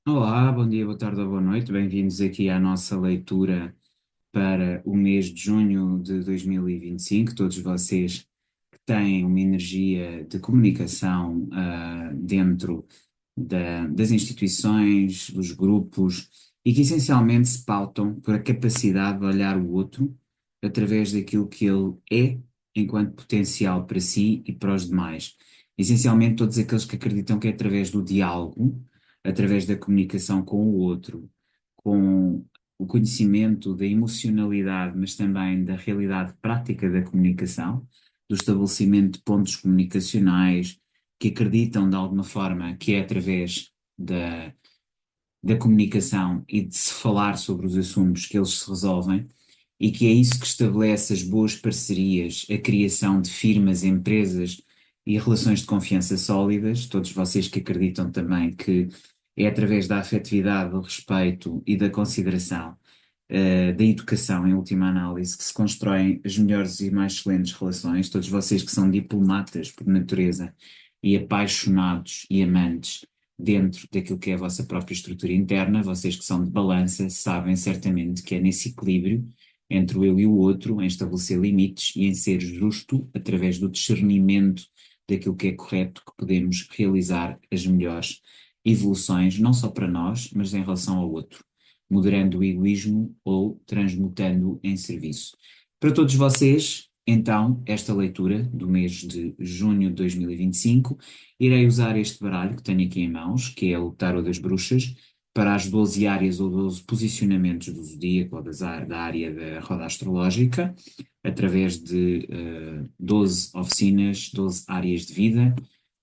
Olá, bom dia, boa tarde ou boa noite. Bem-vindos aqui à nossa leitura para o mês de junho de 2025. Todos vocês que têm uma energia de comunicação dentro das instituições, dos grupos e que essencialmente se pautam por a capacidade de olhar o outro através daquilo que ele é enquanto potencial para si e para os demais. Essencialmente todos aqueles que acreditam que é através do diálogo, através da comunicação com o outro, com o conhecimento da emocionalidade, mas também da realidade prática da comunicação, do estabelecimento de pontos comunicacionais, que acreditam de alguma forma que é através da comunicação e de se falar sobre os assuntos que eles se resolvem, e que é isso que estabelece as boas parcerias, a criação de firmas, empresas e relações de confiança sólidas. Todos vocês que acreditam também que é através da afetividade, do respeito e da consideração, da educação, em última análise, que se constroem as melhores e mais excelentes relações. Todos vocês que são diplomatas por natureza e apaixonados e amantes dentro daquilo que é a vossa própria estrutura interna, vocês que são de balança sabem certamente que é nesse equilíbrio entre o eu e o outro, em estabelecer limites e em ser justo através do discernimento daquilo que é correto, que podemos realizar as melhores evoluções, não só para nós, mas em relação ao outro, moderando o egoísmo ou transmutando em serviço. Para todos vocês, então, esta leitura do mês de junho de 2025, irei usar este baralho que tenho aqui em mãos, que é o Tarot das Bruxas, para as 12 áreas ou 12 posicionamentos do zodíaco ou da área da roda astrológica, através de 12 oficinas, 12 áreas de vida,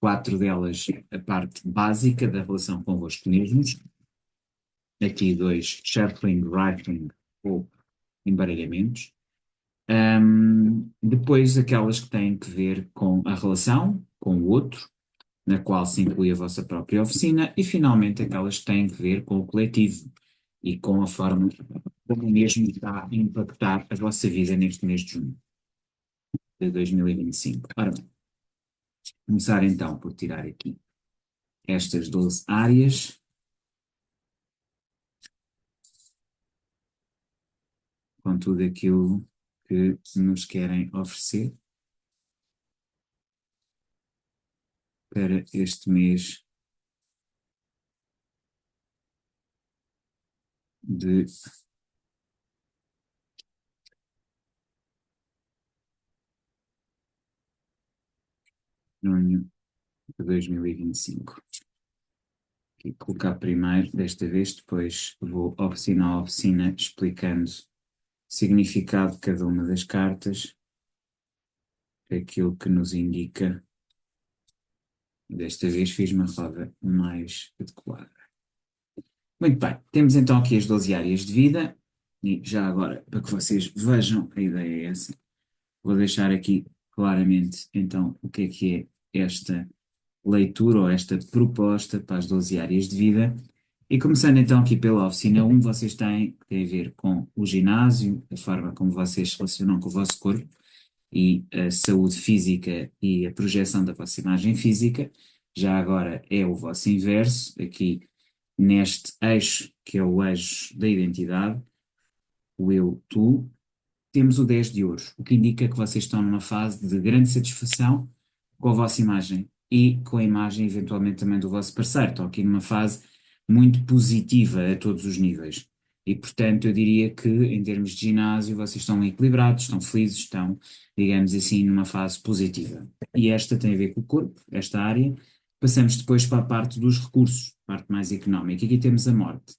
quatro delas a parte básica da relação convosco mesmos, aqui dois shuffling, rifling ou embaralhamentos. Depois aquelas que têm que ver com a relação com o outro, na qual se inclui a vossa própria oficina, e finalmente aquelas que têm que ver com o coletivo e com a forma como o mesmo está a impactar a vossa vida neste mês de junho de 2025. Ora bem, começar então por tirar aqui estas 12 áreas, com tudo aquilo que nos querem oferecer para este mês de junho de 2025. Aqui colocar primeiro, desta vez, depois vou oficina a oficina explicando o significado de cada uma das cartas, aquilo que nos indica. Desta vez fiz uma roda mais adequada. Muito bem, temos então aqui as 12 áreas de vida, e já agora, para que vocês vejam, a ideia é essa. Vou deixar aqui claramente então o que é esta leitura ou esta proposta para as 12 áreas de vida. E começando então aqui pela oficina 1, vocês têm, que tem a ver com o ginásio, a forma como vocês se relacionam com o vosso corpo e a saúde física e a projeção da vossa imagem física. Já agora é o vosso inverso, aqui neste eixo, que é o eixo da identidade, o eu, tu, temos o 10 de ouros, o que indica que vocês estão numa fase de grande satisfação com a vossa imagem e com a imagem eventualmente também do vosso parceiro. Estão aqui numa fase muito positiva a todos os níveis. E portanto eu diria que em termos de ginásio vocês estão equilibrados, estão felizes, estão, digamos assim, numa fase positiva. E esta tem a ver com o corpo, esta área. Passamos depois para a parte dos recursos, parte mais económica. Aqui temos a morte.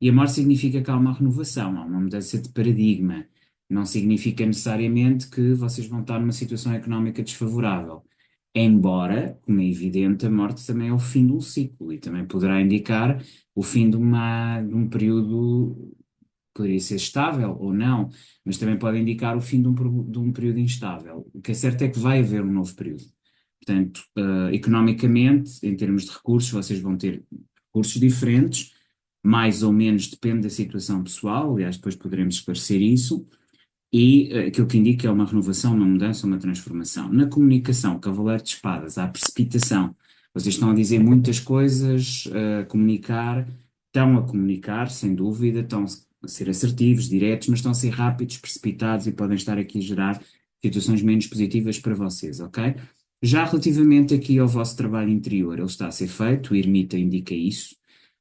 E a morte significa que há uma renovação, há uma mudança de paradigma. Não significa necessariamente que vocês vão estar numa situação económica desfavorável. Embora, como é evidente, a morte também é o fim de um ciclo e também poderá indicar o fim de um período, poderia ser estável ou não, mas também pode indicar o fim de um período instável. O que é certo é que vai haver um novo período. Portanto, economicamente, em termos de recursos, vocês vão ter recursos diferentes, mais ou menos depende da situação pessoal, aliás, depois poderemos esclarecer isso, e aquilo que indica é uma renovação, uma mudança, uma transformação. Na comunicação, Cavaleiro de Espadas, há precipitação. Vocês estão a dizer muitas coisas, a comunicar, estão a comunicar, sem dúvida, estão a ser assertivos, diretos, mas estão a ser rápidos, precipitados e podem estar aqui a gerar situações menos positivas para vocês, ok? Já relativamente aqui ao vosso trabalho interior, ele está a ser feito, o Ermita indica isso,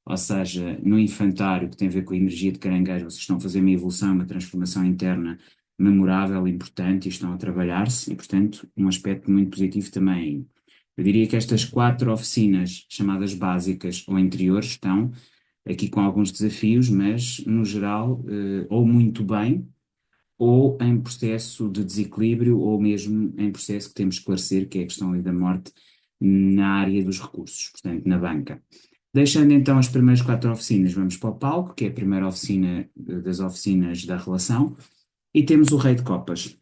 ou seja, no infantário, que tem a ver com a energia de caranguejo, vocês estão a fazer uma evolução, uma transformação interna memorável, importante, e estão a trabalhar-se, e portanto, um aspecto muito positivo também. Eu diria que estas quatro oficinas, chamadas básicas ou interiores, estão aqui com alguns desafios, mas no geral, ou muito bem, ou em processo de desequilíbrio, ou mesmo em processo que temos que esclarecer, que é a questão ali da morte na área dos recursos, portanto, na banca. Deixando então as primeiras quatro oficinas, vamos para o palco, que é a primeira oficina das oficinas da relação, e temos o Rei de Copas.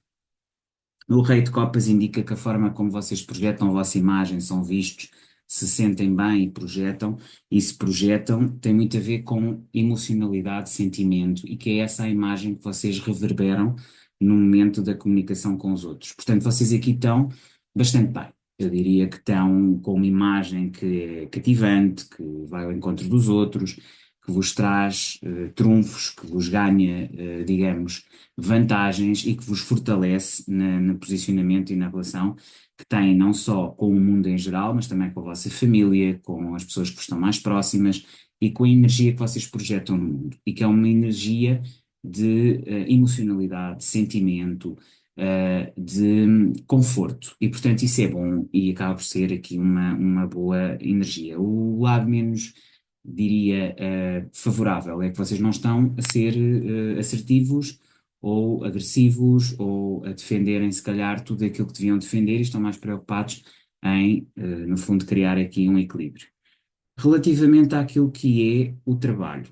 O Rei de Copas indica que a forma como vocês projetam a vossa imagem, são vistos, se sentem bem e projetam, e se projetam, tem muito a ver com emocionalidade, sentimento, e que é essa a imagem que vocês reverberam no momento da comunicação com os outros. Portanto, vocês aqui estão bastante bem. Eu diria que estão com uma imagem que é cativante, que vai ao encontro dos outros, que vos traz trunfos, que vos ganha, digamos, vantagens e que vos fortalece no posicionamento e na relação que têm não só com o mundo em geral, mas também com a vossa família, com as pessoas que vos estão mais próximas e com a energia que vocês projetam no mundo. E que é uma energia de emocionalidade, sentimento, de conforto. E, portanto, isso é bom e acaba por ser aqui uma boa energia. O lado menos, diria, favorável é que vocês não estão a ser assertivos ou agressivos ou a defenderem, se calhar, tudo aquilo que deviam defender e estão mais preocupados em, no fundo, criar aqui um equilíbrio. Relativamente àquilo que é o trabalho,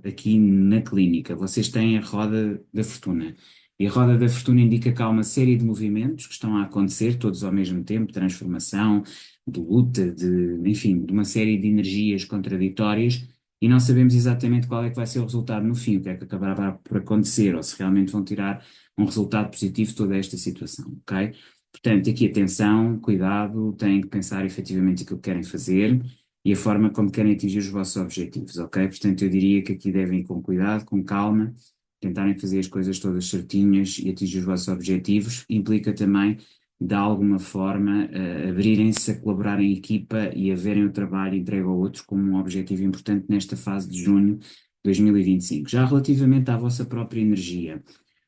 aqui na clínica, vocês têm a roda da fortuna. E a roda da fortuna indica que há uma série de movimentos que estão a acontecer, todos ao mesmo tempo, transformação, de luta, enfim, de uma série de energias contraditórias, e não sabemos exatamente qual é que vai ser o resultado no fim, o que é que acabará por acontecer, ou se realmente vão tirar um resultado positivo de toda esta situação, ok? Portanto, aqui atenção, cuidado, têm que pensar efetivamente aquilo que querem fazer e a forma como querem atingir os vossos objetivos, ok? Portanto, eu diria que aqui devem ir com cuidado, com calma, tentarem fazer as coisas todas certinhas e atingir os vossos objetivos. Implica também, de alguma forma, abrirem-se a colaborar em equipa e a verem o trabalho entregue ao outro como um objetivo importante nesta fase de junho de 2025. Já relativamente à vossa própria energia,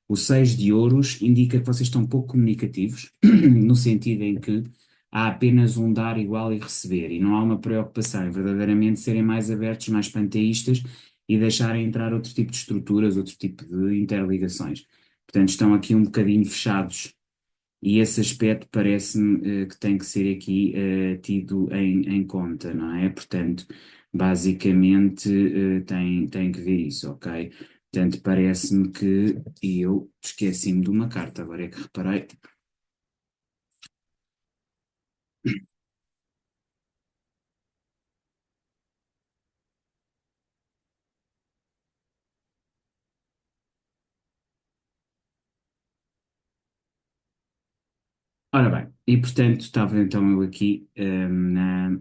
o 6 de ouros indica que vocês estão pouco comunicativos, no sentido em que há apenas um dar igual e receber, e não há uma preocupação em verdadeiramente serem mais abertos, mais panteístas e deixarem entrar outro tipo de estruturas, outro tipo de interligações. Portanto, estão aqui um bocadinho fechados e esse aspecto parece-me que tem que ser aqui tido em conta, não é? Portanto, basicamente tem que ver isso, ok? Portanto, parece-me que e eu esqueci-me de uma carta, agora é que reparei. Ora bem, e portanto estava então eu aqui na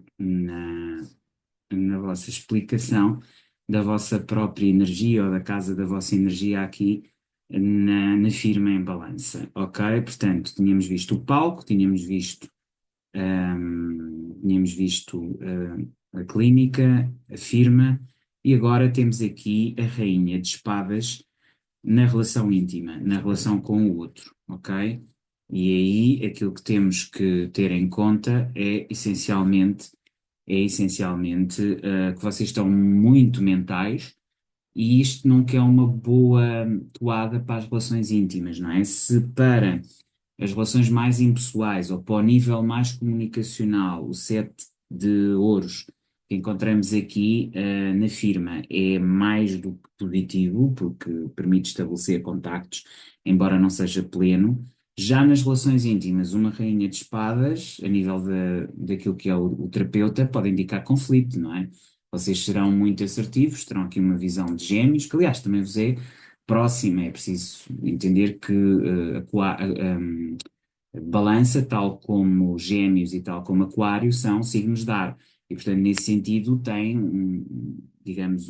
vossa explicação da vossa própria energia ou da casa da vossa energia aqui na firma em balança, ok? Portanto, tínhamos visto o palco, tínhamos visto a clínica, a firma, e agora temos aqui a rainha de espadas na relação íntima, na relação com o outro, ok? E aí aquilo que temos que ter em conta é essencialmente que vocês estão muito mentais e isto nunca é uma boa toada para as relações íntimas, não é? Se para as relações mais impessoais ou para o nível mais comunicacional, o sete de ouros que encontramos aqui na firma é mais do que positivo, porque permite estabelecer contactos, embora não seja pleno. Já nas relações íntimas, uma rainha de espadas, a nível daquilo que é o terapeuta, pode indicar conflito, não é? Vocês serão muito assertivos, terão aqui uma visão de gêmeos, que aliás também vos é próxima, é preciso entender que Balança, tal como Gêmeos e tal como Aquário, são signos de ar. E, portanto, nesse sentido, tem, digamos,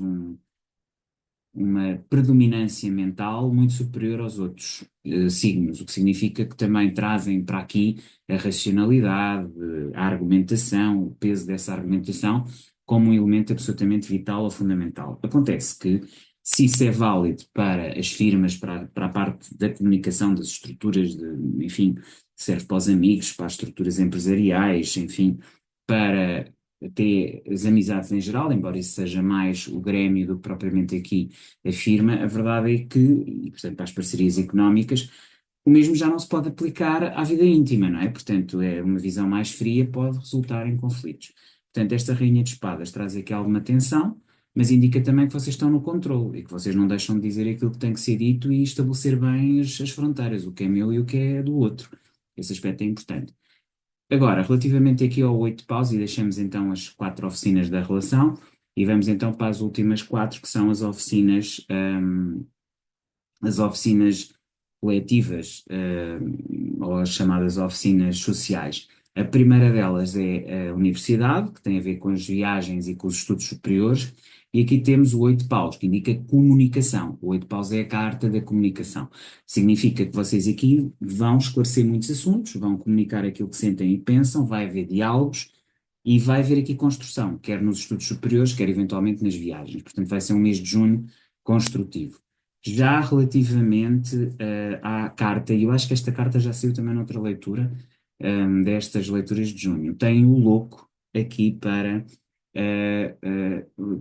uma predominância mental muito superior aos outros signos, o que significa que também trazem para aqui a racionalidade, a argumentação, o peso dessa argumentação, como um elemento absolutamente vital ou fundamental. Acontece que, se isso é válido para as firmas, para a parte da comunicação das estruturas, enfim, serve para os amigos, para as estruturas empresariais, enfim, para até as amizades em geral, embora isso seja mais o grêmio do que propriamente aqui afirma, a verdade é que, e portanto para as parcerias económicas, o mesmo já não se pode aplicar à vida íntima, não é? Portanto, é uma visão mais fria, pode resultar em conflitos. Portanto, esta Rainha de Espadas traz aqui alguma tensão, mas indica também que vocês estão no controle e que vocês não deixam de dizer aquilo que tem que ser dito e estabelecer bem as fronteiras, o que é meu e o que é do outro. Esse aspecto é importante. Agora, relativamente aqui ao oito paus, e deixamos então as quatro oficinas da relação, e vamos então para as últimas quatro, que são as oficinas coletivas, ou as chamadas oficinas sociais. A primeira delas é a universidade, que tem a ver com as viagens e com os estudos superiores, e aqui temos o oito paus, que indica comunicação. O oito paus é a carta da comunicação. Significa que vocês aqui vão esclarecer muitos assuntos, vão comunicar aquilo que sentem e pensam, vai haver diálogos e vai haver aqui construção, quer nos estudos superiores, quer eventualmente nas viagens. Portanto, vai ser um mês de junho construtivo. Já relativamente à carta, e eu acho que esta carta já saiu também noutra leitura, destas leituras de junho, tem o louco aqui para,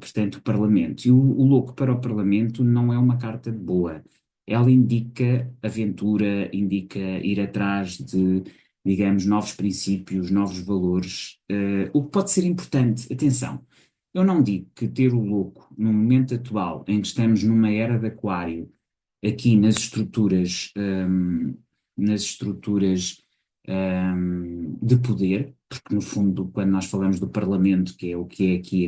portanto, o Parlamento. E o louco para o Parlamento não é uma carta boa. Ela indica aventura, indica ir atrás de, digamos, novos princípios, novos valores, o que pode ser importante. Atenção. Eu não digo que ter o louco no momento atual, em que estamos numa era de aquário, aqui nas estruturas, de poder, porque no fundo, quando nós falamos do Parlamento, que é o que é aqui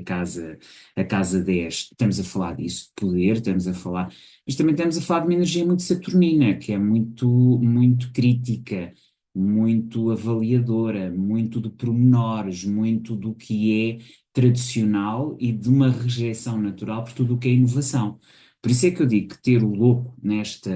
a casa 10, estamos a falar disso, de poder, estamos a falar, mas também estamos a falar de uma energia muito saturnina, que é muito, muito crítica, muito avaliadora, muito de pormenores, muito do que é tradicional e de uma rejeição natural por tudo o que é inovação. Por isso é que eu digo que ter o louco nesta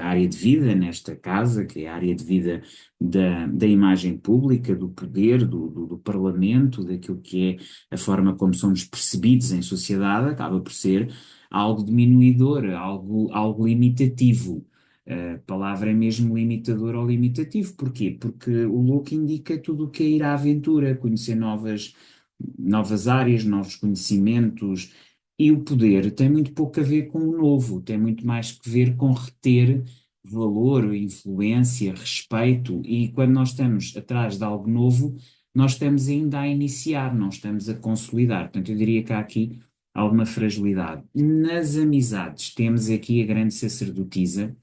área de vida, nesta casa, que é a área de vida da imagem pública, do poder, do parlamento, daquilo que é a forma como somos percebidos em sociedade, acaba por ser algo diminuidor, algo limitativo. A palavra é mesmo limitador ou limitativo. Porquê? Porque o louco indica tudo o que é ir à aventura, conhecer novas áreas, novos conhecimentos, e o poder tem muito pouco a ver com o novo, tem muito mais que ver com reter valor, influência, respeito, e quando nós estamos atrás de algo novo, nós estamos ainda a iniciar, não estamos a consolidar. Portanto, eu diria que há aqui alguma fragilidade. Nas amizades, temos aqui a grande sacerdotisa,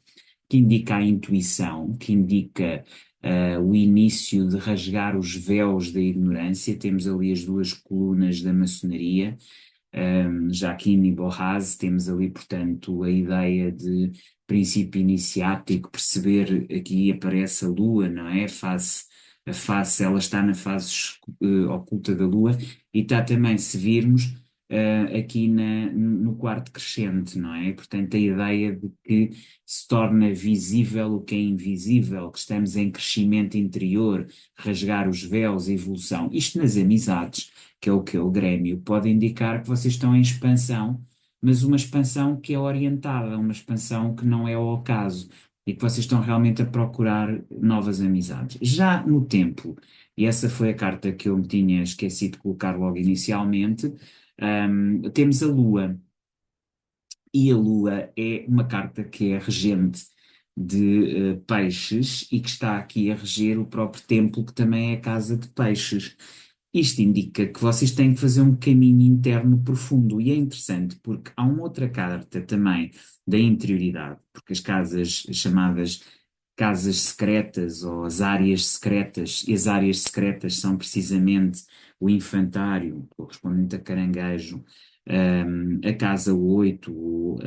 que indica a intuição, que indica o início de rasgar os véus da ignorância. Temos ali as duas colunas da maçonaria, Jacquin e Borrase, temos ali, portanto, a ideia de princípio iniciático, perceber aqui aparece a Lua, não é? A face, ela está na fase oculta da Lua e está também, se virmos, aqui no quarto crescente, não é? Portanto, a ideia de que se torna visível o que é invisível, que estamos em crescimento interior, rasgar os véus, evolução. Isto nas amizades, que é o que é o Grêmio, pode indicar que vocês estão em expansão, mas uma expansão que é orientada, uma expansão que não é ao acaso e que vocês estão realmente a procurar novas amizades. Já no templo, e essa foi a carta que eu me tinha esquecido de colocar logo inicialmente, temos a Lua. E a Lua é uma carta que é regente de peixes e que está aqui a reger o próprio templo, que também é a casa de peixes. Isto indica que vocês têm que fazer um caminho interno profundo e é interessante porque há uma outra carta também da interioridade, porque as casas chamadas casas secretas ou as áreas secretas, e as áreas secretas são precisamente o infantário, correspondente a caranguejo, a casa 8,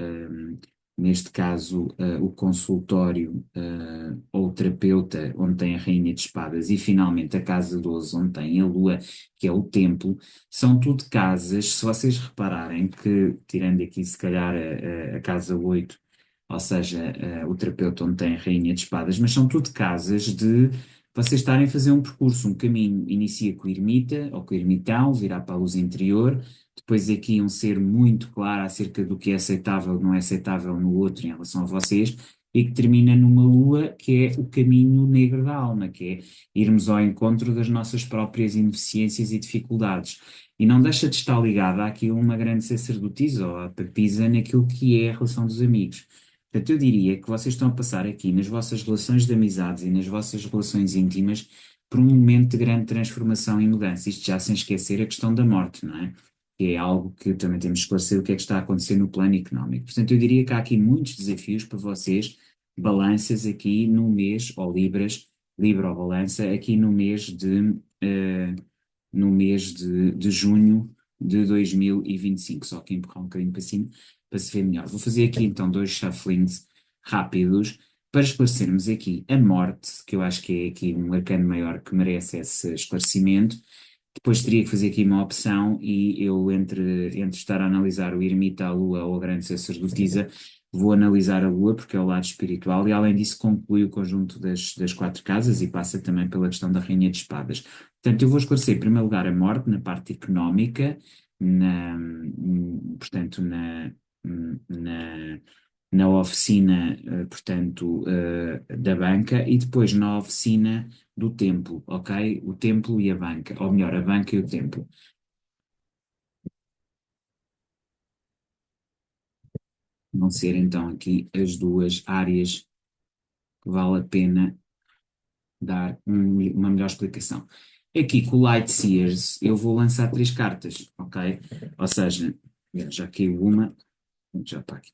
neste caso, o consultório, ou o terapeuta, onde tem a Rainha de Espadas, e finalmente a Casa 12, onde tem a Lua, que é o templo, são tudo casas, se vocês repararem que, tirando aqui se calhar a Casa 8, ou seja, o terapeuta onde tem a Rainha de Espadas, mas são tudo casas de vocês estarem a fazer um percurso, um caminho, inicia com o ermita ou com o ermitão, virá para a luz interior, depois aqui um ser muito claro acerca do que é aceitável e não é aceitável no outro em relação a vocês, e que termina numa lua que é o caminho negro da alma, que é irmos ao encontro das nossas próprias ineficiências e dificuldades. E não deixa de estar ligada àquilo uma grande sacerdotisa ou a papisa naquilo que é a relação dos amigos. Portanto, eu diria que vocês estão a passar aqui nas vossas relações de amizades e nas vossas relações íntimas por um momento de grande transformação e mudança. Isto já sem esquecer a questão da morte, não é? Que é algo que também temos que esclarecer o que é que está a acontecer no plano económico. Portanto, eu diria que há aqui muitos desafios para vocês, balanças aqui no mês, ou libras, libra ou balança, aqui no mês de junho de 2025. Só que empurrar um bocadinho para cima para se ver melhor. Vou fazer aqui então dois shufflings rápidos para esclarecermos aqui a morte, que eu acho que é aqui um arcano maior que merece esse esclarecimento. Depois teria que fazer aqui uma opção e eu, entre estar a analisar o ermita, a lua ou a grande sacerdotisa, vou analisar a lua porque é o lado espiritual e além disso conclui o conjunto das quatro casas e passa também pela questão da Rainha de Espadas. Portanto, eu vou esclarecer em primeiro lugar a morte na parte económica, portanto, na, na oficina, portanto, da banca e depois na oficina do templo, ok? O templo e a banca, ou melhor, a banca e o templo. Vão ser então aqui as duas áreas que vale a pena dar uma melhor explicação. Aqui com o Light Seers eu vou lançar três cartas, ok? Ou seja, já caiu uma, já está aqui.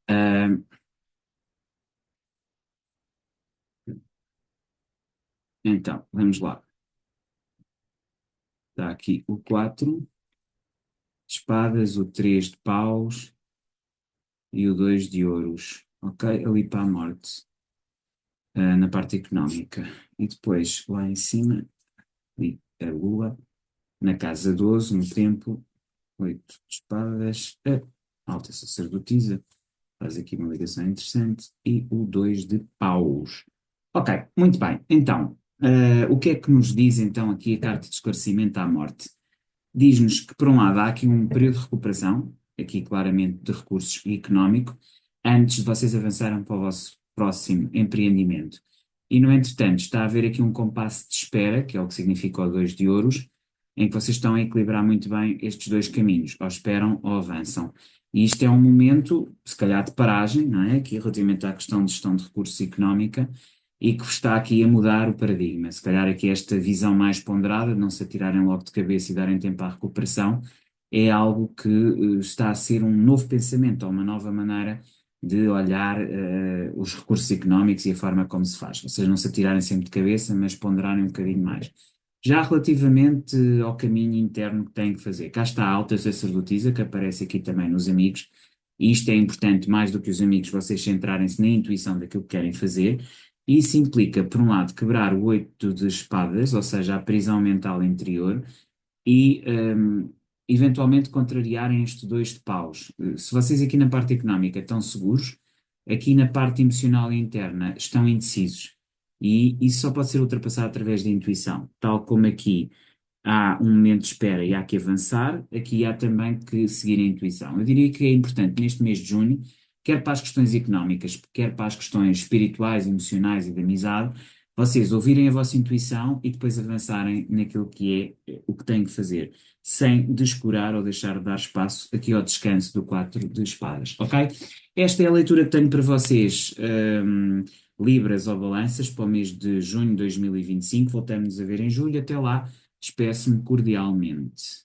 Ah, então, vamos lá. Está aqui o 4 de espadas, o 3 de paus e o 2 de ouros, ok? Ali para a morte, na parte económica. E depois, lá em cima, ali a lua, na casa 12 no templo, 8 de espadas, a alta sacerdotisa, faz aqui uma ligação interessante, e o 2 de paus. Ok, muito bem. Então, o que é que nos diz então aqui a carta de esclarecimento à morte? Diz-nos que, por um lado, há aqui um período de recuperação, aqui claramente de recursos e económico, antes de vocês avançarem para o vosso próximo empreendimento. E, no entretanto, está a haver aqui um compasso de espera, que é o que significa o 2 de ouros, em que vocês estão a equilibrar muito bem estes dois caminhos, ou esperam ou avançam. E isto é um momento, se calhar, de paragem, não é? Aqui relativamente à questão de gestão de recursos económica, e que está aqui a mudar o paradigma. Se calhar aqui esta visão mais ponderada, de não se atirarem logo de cabeça e darem tempo à recuperação, é algo que está a ser um novo pensamento, ou uma nova maneira de olhar os recursos económicos e a forma como se faz. Ou seja, não se atirarem sempre de cabeça, mas ponderarem um bocadinho mais. Já relativamente ao caminho interno que têm que fazer, cá está a alta sacerdotisa, que aparece aqui também nos amigos, e isto é importante mais do que os amigos, vocês centrarem-se na intuição daquilo que querem fazer, e isso implica, por um lado, quebrar o 8 de espadas, ou seja, a prisão mental interior, e eventualmente contrariarem este 2 de paus. Se vocês aqui na parte económica estão seguros, aqui na parte emocional e interna estão indecisos. E isso só pode ser ultrapassado através da intuição, tal como aqui há um momento de espera e há que avançar, aqui há também que seguir a intuição. Eu diria que é importante neste mês de junho, quer para as questões económicas, quer para as questões espirituais, emocionais e de amizade, vocês ouvirem a vossa intuição e depois avançarem naquilo que é o que têm que fazer, sem descurar ou deixar de dar espaço aqui ao descanso do 4 de espadas, ok? Esta é a leitura que tenho para vocês, Libras ou Balanças, para o mês de junho de 2025. Voltamos a ver em julho. Até lá. Despeço-me cordialmente.